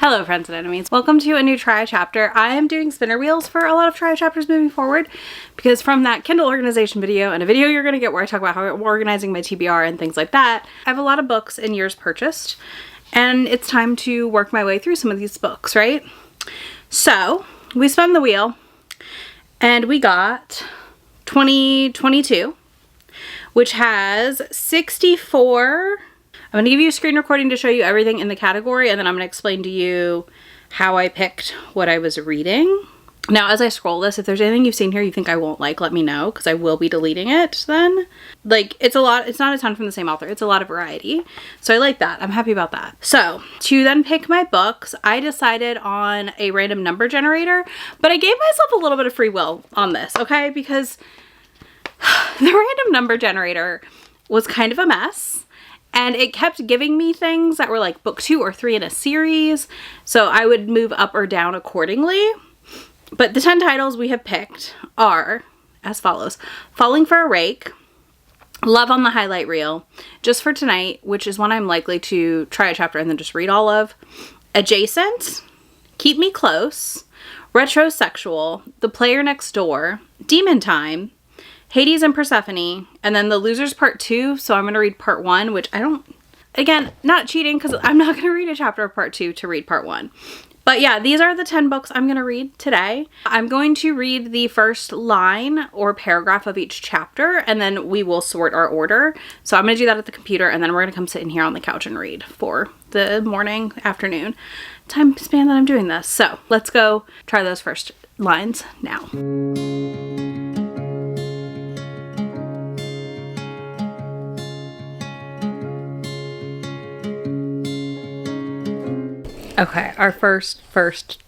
Hello friends and enemies, welcome to a new try a chapter. I am doing spinner wheels for a lot of try a chapters moving forward because from that Kindle organization video and a video you're going to get where I talk about how I'm organizing my TBR and things like that, I have a lot of books and years purchased and it's time to work my way through some of these books, right? So we spun the wheel and we got 2022, which has 64. I'm going to give you a screen recording to show you everything in the category, and then I'm going to explain to you how I picked what I was reading. Now, as I scroll this, if there's anything you've seen here you think I won't like, let me know, because I will be deleting it then. Like, it's a lot, it's not a ton from the same author, it's a lot of variety. So I like that, I'm happy about that. So, to then pick my books, I decided on a random number generator, but I gave myself a little bit of free will on this, okay? Because the random number generator was kind of a mess. And it kept giving me things that were like book 2 or 3 in a series. So I would move up or down accordingly. But the 10 titles we have picked are as follows. Falling for a Rake, Love on the Highlight Reel, Just for Tonight, which is one I'm likely to try a chapter and then just read all of. Adjacent, Keep Me Close, RetroSexual, The Player Next Door, Demon Time, Hades and Persephone, and then The Losers Part 2, so I'm going to read Part 1, which I don't, again, not cheating because I'm not going to read a chapter of Part 2 to read Part 1. But yeah, these are the 10 books I'm going to read today. I'm going to read the first line or paragraph of each chapter, and then we will sort our order. So I'm going to do that at the computer, and then we're going to come sit in here on the couch and read for the morning, afternoon time span that I'm doing this. So let's go try those first lines now. Okay, our first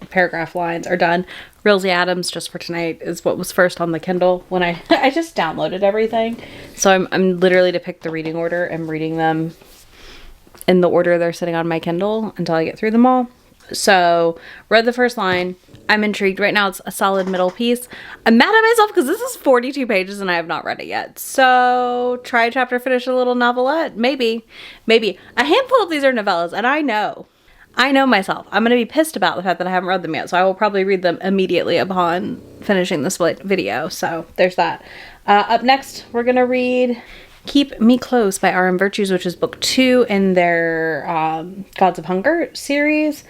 paragraph lines are done. Rilsey Adams, Just for Tonight, is what was first on the Kindle when I just downloaded everything. So I'm literally to pick the reading order. I'm reading them in the order they're sitting on my Kindle until I get through them all. So, read the first line. I'm intrigued. Right now it's a solid middle piece. I'm mad at myself because this is 42 pages and I have not read it yet. So, try a chapter, finish a little novelette? Maybe. A handful of these are novellas, and I know myself. I'm going to be pissed about the fact that I haven't read them yet, so I will probably read them immediately upon finishing this video. So there's that. Up next, we're going to read Keep Me Close by R.M. Virtues, which is book 2 in their Gods of Hunger series.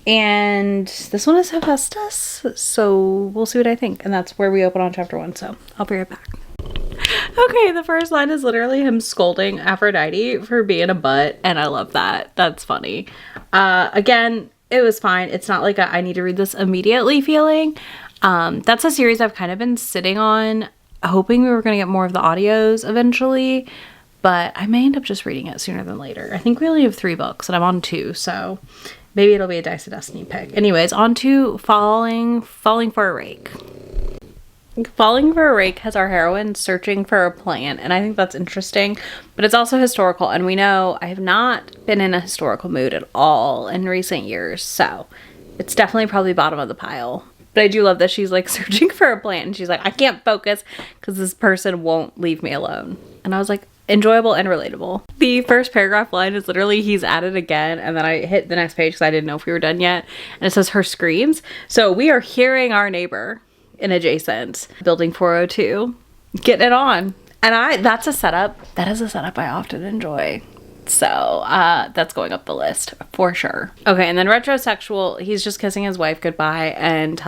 And this one is Hephaestus, so we'll see what I think. And that's where we open on chapter 1, so I'll be right back. Okay, the first line is literally him scolding Aphrodite for being a butt, and I love that. That's funny. Again, it was fine. It's not like I need to read this immediately feeling. That's a series I've kind of been sitting on, hoping we were going to get more of the audios eventually, but I may end up just reading it sooner than later. I think we only have 3 books, and I'm on 2, so maybe it'll be a Dice of Destiny pick. Anyways, on to Falling for a Rake. Falling for a Rake has our heroine searching for a plant, and I think that's interesting, but it's also historical, and we know I have not been in a historical mood at all in recent years, so it's definitely probably bottom of the pile. But I do love that she's like searching for a plant, and she's like, I can't focus because this person won't leave me alone. And I was like, enjoyable and relatable. The first paragraph line is literally, he's at it again, and then I hit the next page because I didn't know if we were done yet, and it says her screams. So we are hearing our neighbor in Adjacent, Building 402, getting it on. And that's a setup. That is a setup I often enjoy. So that's going up the list for sure. Okay, and then RetroSexual, he's just kissing his wife goodbye and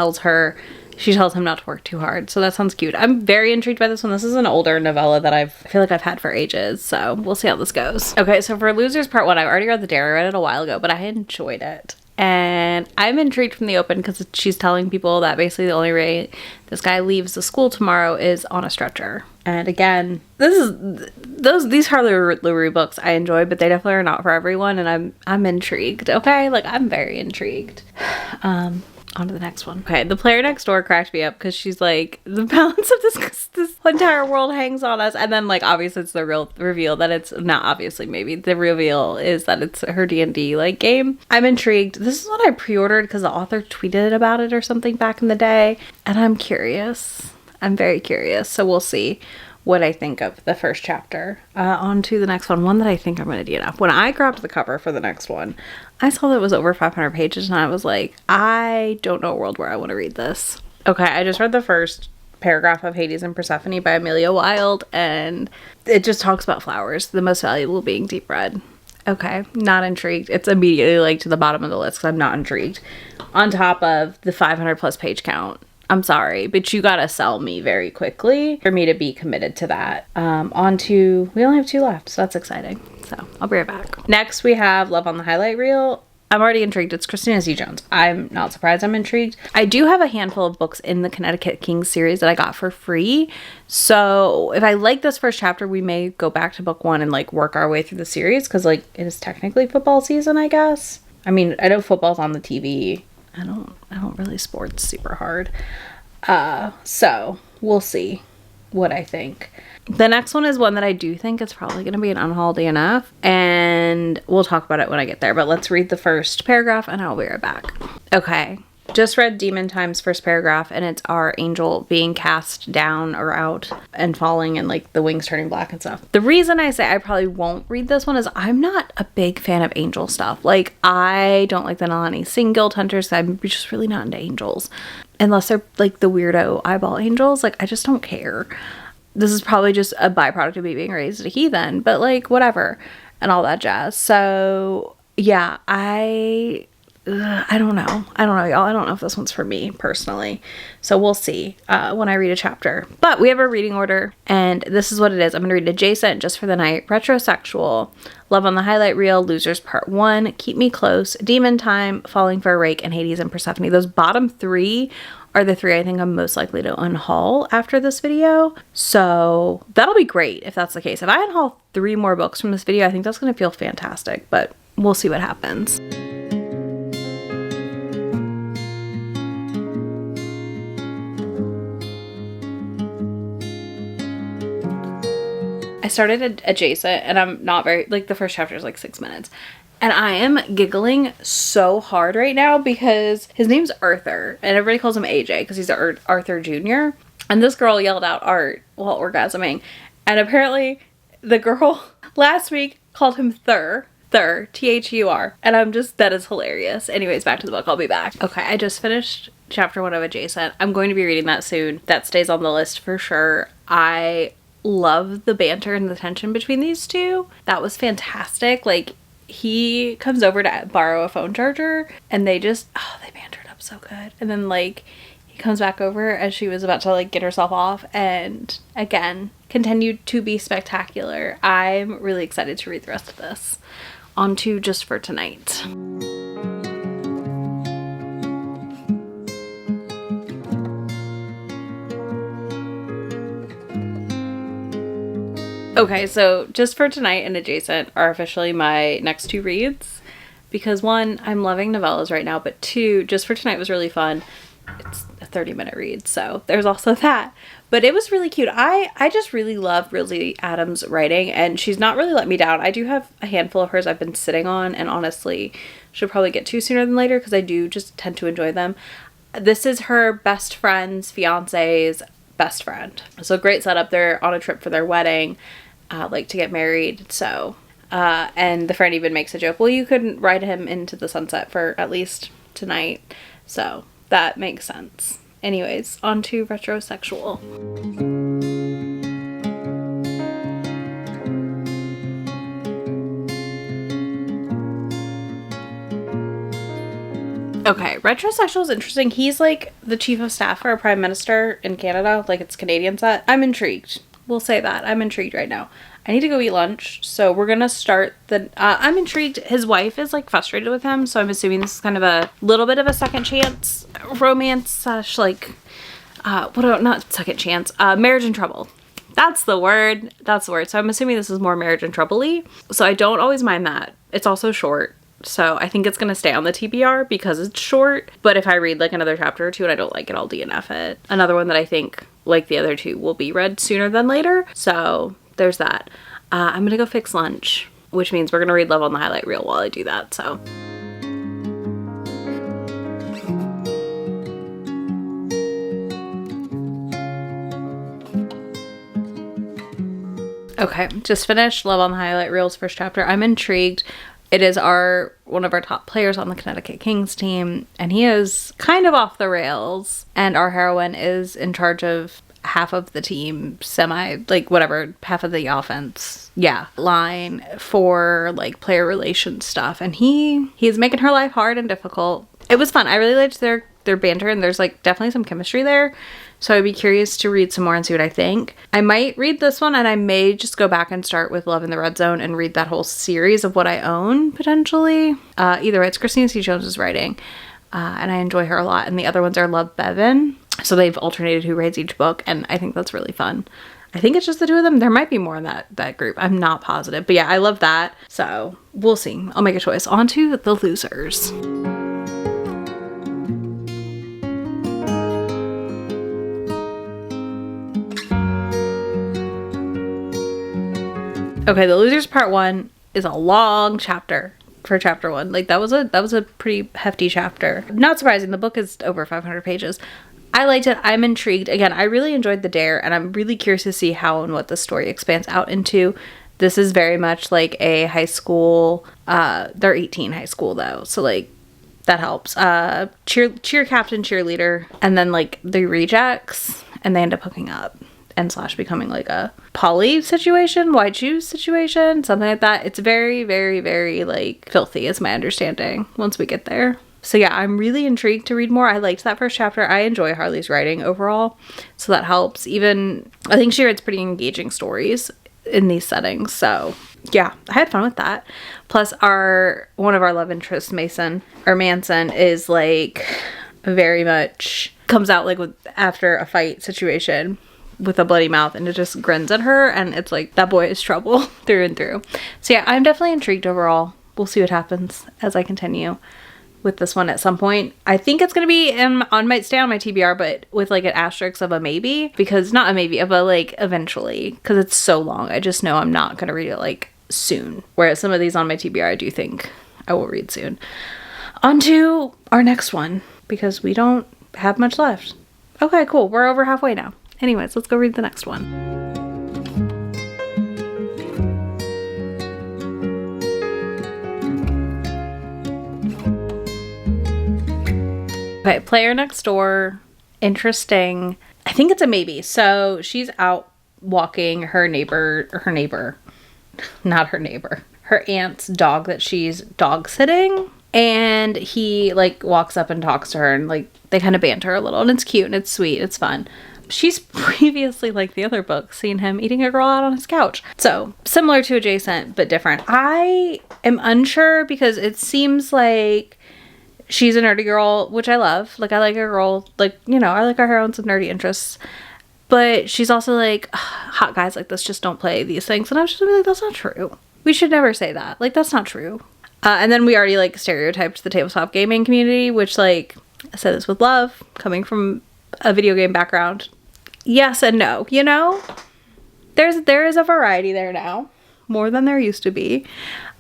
she tells him not to work too hard. So that sounds cute. I'm very intrigued by this one. This is an older novella that I feel like I've had for ages. So we'll see how this goes. Okay, so for Losers Part 1, I've already read the dare. I read it a while ago, but I enjoyed it. And I'm intrigued from the open because she's telling people that basically the only way this guy leaves the school tomorrow is on a stretcher. And again, these Harley LaRue books I enjoy, but they definitely are not for everyone. And I'm intrigued. Okay, like I'm very intrigued. On to the next one. Okay, The Player Next Door cracked me up because she's like, the balance of this entire world hangs on us, and then like obviously it's the real reveal that it's not, obviously maybe the reveal is that it's her D&D like game. I'm intrigued. This is what I pre-ordered because the author tweeted about it or something back in the day, and I'm curious. I'm very curious, so we'll see what I think of the first chapter. On to the next one that I think I'm going to DNF. When I grabbed the cover for the next one, I saw that it was over 500 pages, and I was like, I don't know a world where I want to read this. Okay, I just read the first paragraph of Hades and Persephone by Amelia Wilde, and it just talks about flowers, the most valuable being deep red. Okay, not intrigued. It's immediately like to the bottom of the list because I'm not intrigued. On top of the 500 plus page count. I'm sorry, but you gotta sell me very quickly for me to be committed to that. We only have 2 left, so that's exciting. So I'll be right back. Next, we have Love on the Highlight Reel. I'm already intrigued. It's Christina C. Jones. I'm not surprised I'm intrigued. I do have a handful of books in the Connecticut Kings series that I got for free. So if I like this first chapter, we may go back to book 1 and like work our way through the series because like it is technically football season, I guess. I mean, I know football's on the TV. I don't really sports super hard. So we'll see what I think. The next one is one that I do think is probably going to be an unhaul DNF, and we'll talk about it when I get there, but let's read the first paragraph and I'll be right back. Okay. Just read Demon Time's first paragraph, and it's our angel being cast down or out and falling and like the wings turning black and stuff. The reason I say I probably won't read this one is I'm not a big fan of angel stuff. Like, I don't like the Nalani Singh Guild Hunters. I'm just really not into angels. Unless they're like the weirdo eyeball angels. Like, I just don't care. This is probably just a byproduct of me being raised a heathen, but like, whatever. And all that jazz. So, yeah, I don't know, y'all. I don't know if this one's for me personally. So we'll see when I read a chapter. But we have a reading order, and this is what it is. I'm going to read Adjacent, Just for the Night, RetroSexual, Love on the Highlight Reel, Losers Part 1, Keep Me Close, Demon Time, Falling for a Rake, and Hades and Persephone. Those bottom 3 are the 3 I think I'm most likely to unhaul after this video. So that'll be great if that's the case. If I unhaul 3 more books from this video, I think that's going to feel fantastic, but we'll see what happens. I started Adjacent, and I'm not very, like, the first chapter is like 6 minutes. And I am giggling so hard right now because his name's Arthur, and everybody calls him AJ because he's Arthur Jr. And this girl yelled out Art while orgasming. And apparently the girl last week called him Thur, Thur. And I'm just, that is hilarious. Anyways, back to the book. I'll be back. Okay, I just finished chapter 1 of Adjacent. I'm going to be reading that soon. That stays on the list for sure. I love the banter and the tension between these two. That was fantastic. Like, he comes over to borrow a phone charger, and they bantered up so good. And then like he comes back over as she was about to like get herself off, and again continued to be spectacular. I'm really excited to read the rest of this. On to Just for Tonight. Okay, so Just for Tonight and Adjacent are officially my next 2 reads because 1, I'm loving novellas right now, but 2, Just for Tonight was really fun. It's a 30-minute read, so there's also that. But it was really cute. I just really love Rilzy Adams' writing, and she's not really let me down. I do have a handful of hers I've been sitting on, and honestly should probably get to sooner than later because I do just tend to enjoy them. This is her best friend's fiance's best friend. So great setup. They're on a trip for their wedding. Like to get married, so and the friend even makes a joke, well, you couldn't ride him into the sunset for at least tonight, so that makes sense. Anyways, on to RetroSexual. Okay, RetroSexual is interesting. He's like the chief of staff for a prime minister in Canada, like it's Canadian set. I'm intrigued. We'll say that. I'm intrigued right now. I need to go eat lunch, so we're gonna start the, I'm intrigued. His wife is like frustrated with him, so I'm assuming this is kind of a little bit of a second chance romance slash like, not second chance, marriage in trouble. That's the word. So I'm assuming this is more marriage in trouble-y. So I don't always mind that. It's also short. So I think it's going to stay on the TBR because it's short. But if I read like another chapter or 2 and I don't like it, I'll DNF it. Another one that I think, like the other 2, will be read sooner than later. So there's that. I'm going to go fix lunch, which means we're going to read Love on the Highlight Reel while I do that. So. Okay, just finished Love on the Highlight Reels first chapter. I'm intrigued. It is one of our top players on the Connecticut Kings team, and he is kind of off the rails. And our heroine is in charge of half of the team, half of the offense, line for like player relations stuff. And he's making her life hard and difficult. It was fun. I really liked their banter, and there's like definitely some chemistry there. So I'd be curious to read some more and see what I think. I might read this one, and I may just go back and start with Love in the Red Zone and read that whole series of what I own, potentially. Either way, it's Christina C. Jones's writing, and I enjoy her a lot. And the other ones are Love Bevan. So they've alternated who writes each book, and I think that's really fun. I think it's just the two of them. There might be more in that group. I'm not positive. But yeah, I love that. So we'll see. I'll make a choice. On to the losers. Okay, the losers part 1 is a long chapter for chapter 1. Like that was a pretty hefty chapter. Not surprising, the book is over 500 pages. I liked it. I'm intrigued. Again, I really enjoyed the dare, and I'm really curious to see how and what the story expands out into. This is very much like a high school, they're 18 high school though, so like that helps. Cheer captain, cheerleader, and then like the rejects, and they end up hooking up and / becoming like a poly situation, why choose situation, something like that. It's very, very, very like filthy is my understanding once we get there. So yeah, I'm really intrigued to read more. I liked that first chapter. I enjoy Harley's writing overall, so that helps. Even, I think she writes pretty engaging stories in these settings, so yeah, I had fun with that. Plus one of our love interests, Manson, is like very much comes out like after a fight situation with a bloody mouth, and it just grins at her, and it's like that boy is trouble through and through. So yeah, I'm definitely intrigued overall. We'll see what happens as I continue with this one at some point. I think it's gonna be might stay on my TBR, but with like an asterisk of a maybe, because not a maybe, of a like eventually, because it's so long. I just know I'm not gonna read it like soon, whereas some of these on my TBR I do think I will read soon. On to our next one, because we don't have much left. Okay, cool, we're over halfway now. Anyways, let's go read the next one. Okay, Player Next Door. Interesting. I think it's a maybe. So she's out walking her aunt's dog that she's dog sitting. And he like walks up and talks to her, and like they kind of banter a little, and it's cute and it's sweet. It's fun. She's previously, like the other book, seen him eating a girl out on his couch. So similar to Adjacent, but different. I am unsure because it seems like she's a nerdy girl, which I love. Like I like a girl, like, you know, I like our heroines with nerdy interests. But she's also like, hot guys like this just don't play these things. And I was just like, that's not true. We should never say that. Like, that's not true. And then we already like stereotyped the tabletop gaming community, which like, I said this with love, coming from a video game background. Yes and no, you know? There is a variety there now. More than there used to be.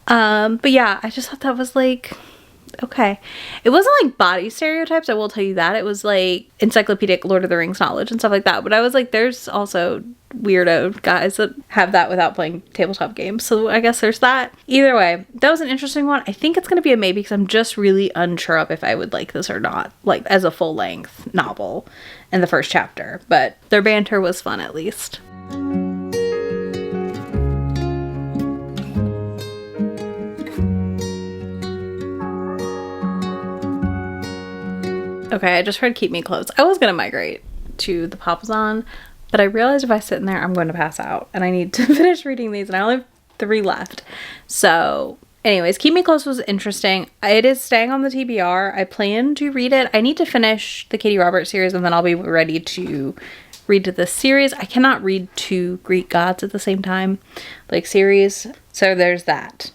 But yeah, I just thought that was like, okay. It wasn't like body stereotypes, I will tell you that. It was like encyclopedic Lord of the Rings knowledge and stuff like that. But I was like, there's also weirdo guys that have that without playing tabletop games. So I guess there's that. Either way, that was an interesting one. I think it's going to be a maybe because I'm just really unsure of if I would like this or not. Like as a full length novel in the first chapter. But their banter was fun at least. Okay, I just read Keep Me Close. I was going to migrate to the Papazon, but I realized if I sit in there, I'm going to pass out. And I need to finish reading these, and I only have 3 left. So, anyways, Keep Me Close was interesting. It is staying on the TBR. I plan to read it. I need to finish the Katie Roberts series, and then I'll be ready to read this series. I cannot read 2 Greek gods at the same time, like series. So there's that.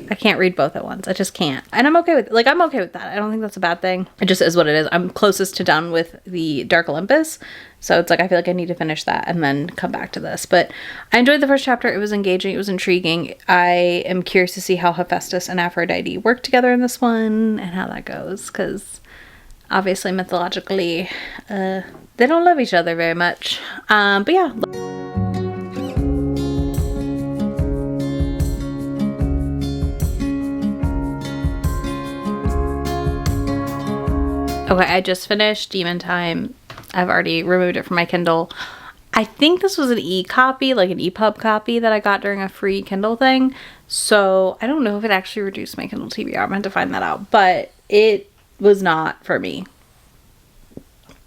I can't read both at once. I just can't. And I'm okay with it. Like, I'm okay with that. I don't think that's a bad thing. It just is what it is. I'm closest to done with the Dark Olympus. So it's like, I feel like I need to finish that and then come back to this. But I enjoyed the first chapter. It was engaging. It was intriguing. I am curious to see how Hephaestus and Aphrodite work together in this one and how that goes. Because obviously, mythologically, they don't love each other very much. But yeah. Okay, I just finished Demon Time. I've already removed it from my Kindle. I think this was an e-copy, like an EPUB copy that I got during a free Kindle thing. So I don't know if it actually reduced my Kindle TBR. I'm going to find that out. But it was not for me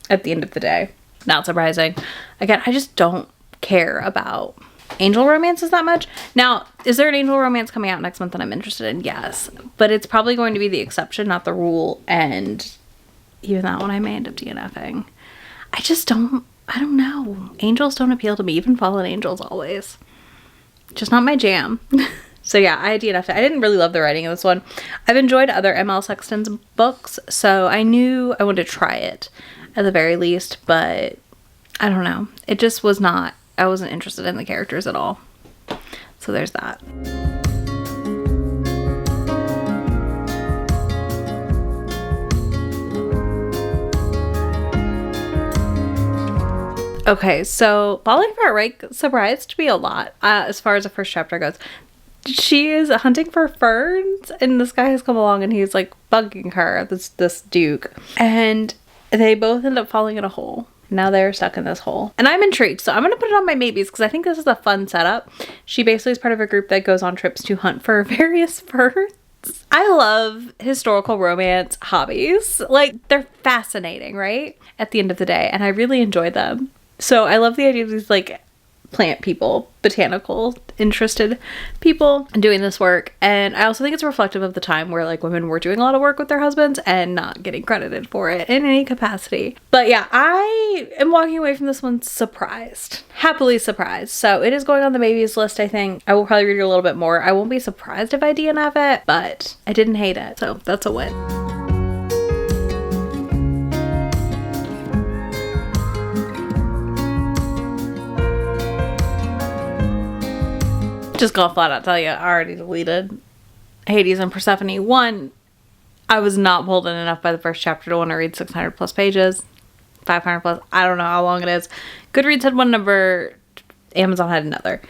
at the end of the day. Not surprising. Again, I just don't care about angel romances that much. Now, is there an angel romance coming out next month that I'm interested in? Yes. But it's probably going to be the exception, not the rule. And even that one I may end up DNFing. I don't know. Angels don't appeal to me. Even fallen angels always. Just not my jam. So yeah, I DNF'd it. I didn't really love the writing of this one. I've enjoyed other ML Sexton's books, so I knew I wanted to try it at the very least, but I don't know. It just was not, I wasn't interested in the characters at all. So there's that. Okay, so Falling for Rake surprised me a lot as far as the first chapter goes. She is hunting for ferns, and this guy has come along and he's like bugging her, this duke. And they both end up falling in a hole. Now they're stuck in this hole. And I'm intrigued, so I'm going to put it on my maybes because I think this is a fun setup. She basically is part of a group that goes on trips to hunt for various ferns. I love historical romance hobbies. Like, they're fascinating, right? At the end of the day, and I really enjoy them. So I love the idea of these like plant people, botanical interested people doing this work. And I also think it's reflective of the time where like women were doing a lot of work with their husbands and not getting credited for it in any capacity. But yeah, I am walking away from this one surprised, happily surprised. So it is going on the maybes list. I think I will probably read it a little bit more. I won't be surprised if I DNF it, but I didn't hate it. So that's a win. Just gonna flat out tell you, I already deleted Hades and Persephone. One, I was not pulled in enough by the first chapter to want to read 600 plus pages. 500 plus, I don't know how long it is. Goodreads had one number, Amazon had another.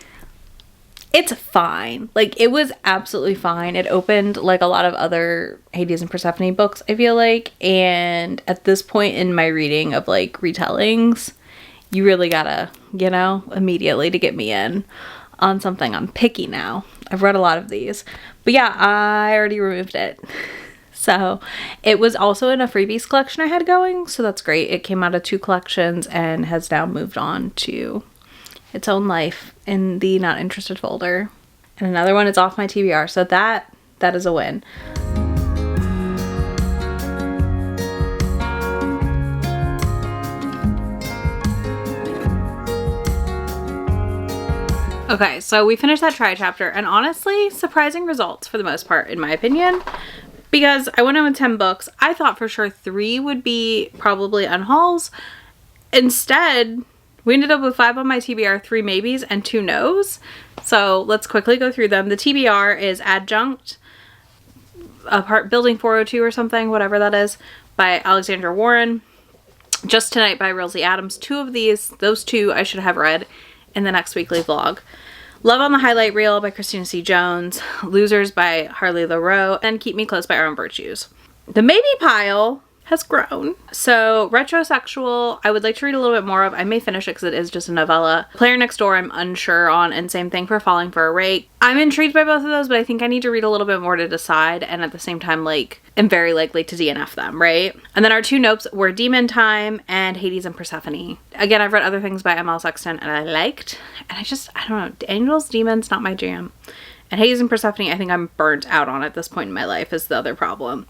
It's fine. Like, it was absolutely fine. It opened like a lot of other Hades and Persephone books, I feel like. And at this point in my reading of like retellings, you really gotta, you know, immediately to get me in on something. I'm picky now. I've read a lot of these. But yeah, I already removed it. So it was also in a freebies collection I had going. So that's great. It came out of 2 collections and has now moved on to its own life in the not interested folder. And another one is off my TBR. So that is a win. Okay, so we finished that try chapter, and honestly, surprising results for the most part, in my opinion, because I went in with 10 books. I thought for sure 3 would be probably unhauls. Instead, we ended up with 5 on my TBR, 3 maybes, and 2 no's. So let's quickly go through them. The TBR is Adjunct, Building 402 or something, whatever that is, by Alexandra Warren. Just Tonight by Rilsey Adams. 2 of those 2 I should have read in the next weekly vlog. Love on the Highlight Reel by Christina C. Jones. Losers by Harley LaRoe. And Keep Me Close by Our Own Virtues. The maybe pile has grown. So RetroSexual, I would like to read a little bit more of. I may finish it because it is just a novella. Player Next Door, I'm unsure on, and same thing for Falling for a Rake. I'm intrigued by both of those, but I think I need to read a little bit more to decide, and at the same time, like, am very likely to DNF them, right? And then our 2 nopes were Demon Time and Hades and Persephone. Again, I've read other things by ML Sexton and I liked, and I don't know, Angels, Demons, not my jam. And Hades and Persephone, I think I'm burnt out on at this point in my life, is the other problem.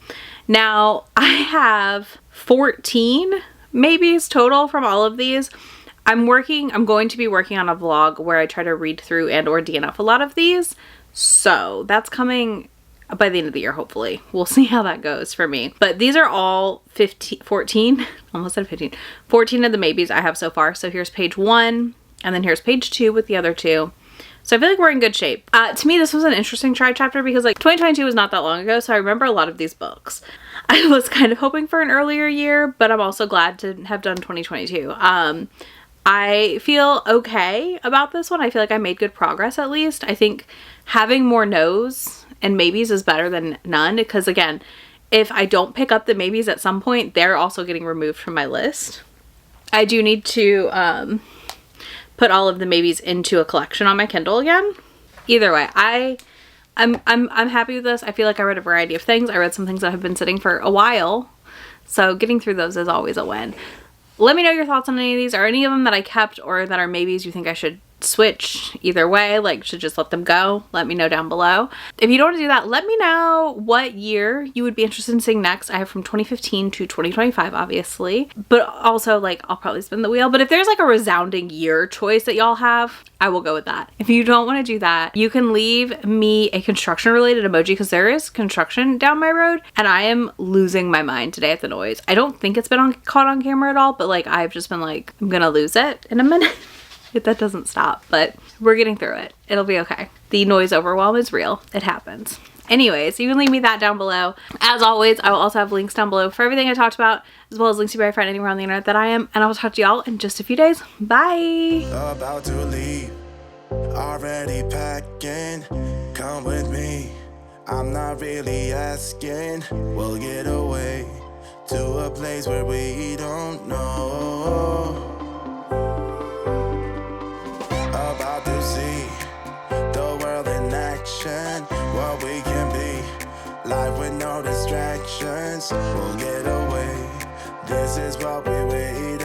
Now, I have 14 maybes total from all of these. I'm going to be working on a vlog where I try to read through and or DNF a lot of these. So that's coming by the end of the year, hopefully. We'll see how that goes for me. But these are all 14, almost said 15, 14 of the maybes I have so far. So here's page 1, and then here's page 2 with the other 2. So I feel like we're in good shape. To me, this was an interesting try chapter because like 2022 was not that long ago, so I remember a lot of these books. I was kind of hoping for an earlier year, but I'm also glad to have done 2022. I feel okay about this one. I feel like I made good progress at least. I think having more no's and maybes is better than none because again, if I don't pick up the maybes at some point, they're also getting removed from my list. I do need to put all of the maybes into a collection on my Kindle again. Either way, I'm happy with this. I feel like I read a variety of things. I read some things that have been sitting for a while. So getting through those is always a win. Let me know your thoughts on any of these. Are any of them that I kept or that are maybes you think I should switch? Either way, like, should just let them go? Let me know down below. If you don't want to do that, let me know what year you would be interested in seeing next. I have from 2015 to 2025, obviously, but also, like, I'll probably spin the wheel. But if there's like a resounding year choice that y'all have, I will go with that. If you don't want to do that, you can leave me a construction related emoji, because there is construction down my road and I am losing my mind today at the noise. I don't think it's been caught on camera at all, but like, I've just been like, I'm gonna lose it in a minute. If that doesn't stop, but we're getting through it. It'll be okay. The noise overwhelm is real. It happens. Anyways, you can leave me that down below. As always, I will also have links down below for everything I talked about, as well as links to my friend anywhere on the internet that I am. And I will talk to y'all in just a few days. Bye. About to leave, already packing. Come with me. I'm not really asking. We'll get away to a place where we don't know. About to see the world in action, what we can be, life with no distractions. We'll get away, this is what we waited